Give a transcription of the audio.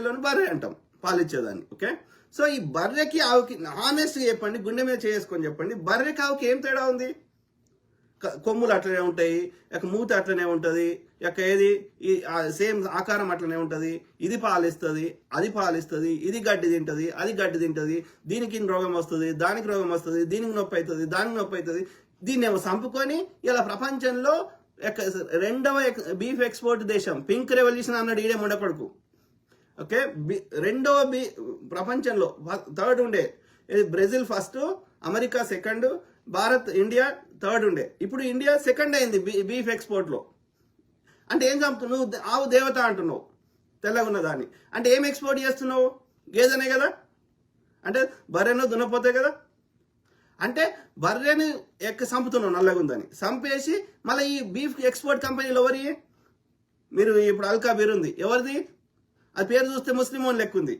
ఎల్లోని బర్రె అంటాం, పాలిచ్చేదాన్ని. Okay, so ఈ బర్రెకి ఆవుకి హానెస్ట్గా చెప్పండి, గుండె మీద చేసుకొని చెప్పండి, బర్రెకి ఆవుకి ఏం తేడా ఉంది? కొమ్ములు అట్లనే ఉంటాయి, మూత అట్లనే ఉంటుంది, ఏది సేమ్ ఆకారం అట్లనే ఉంటుంది, ఇది పాలిస్తుంది, అది పాలిస్తుంది, ఇది గడ్డి తింటుంది, అది గడ్డి తింటుంది, దీనికి రోగం వస్తుంది, దానికి రోగం వస్తుంది, దీనికి నొప్పి అవుతుంది, దానికి నొప్పి అవుతుంది. దీన్ని ఏమో చంపుకొని ఇలా ప్రపంచంలో రెండవ బీఫ్ ఎక్స్పోర్ట్ దేశం, పింక్ రెవల్యూషన్ అన్నాడు ఈడే ముండకొడుకు. ఓకే, రెండవ ప్రపంచంలో థర్డ్ ఉండే Brazil first, America second, Bharat India third ఉండే. ఇప్పుడు ఇండియా సెకండ్ అయింది బీఫ్ ఎక్స్పోర్ట్లో. అంటే ఏం చంపుతున్నావు? నువ్వు ఆవు దేవత అంటున్నావు తెల్లగా ఉన్నదాన్ని, అంటే ఏం ఎక్స్పోర్ట్ చేస్తున్నావు? గేదెనే కదా, అంటే బర్రెను దున్నపోతే కదా. అంటే బర్రెని చంపుతున్నావు నల్లగుందని, చంపేసి మళ్ళీ ఈ బీఫ్ ఎక్స్పోర్ట్ కంపెనీలు ఎవరి? మీరు ఇప్పుడు అల్కా బీర్ ఉంది, ఎవరిది? అది పేరు చూస్తే ముస్లిం లెక్క ఉంది.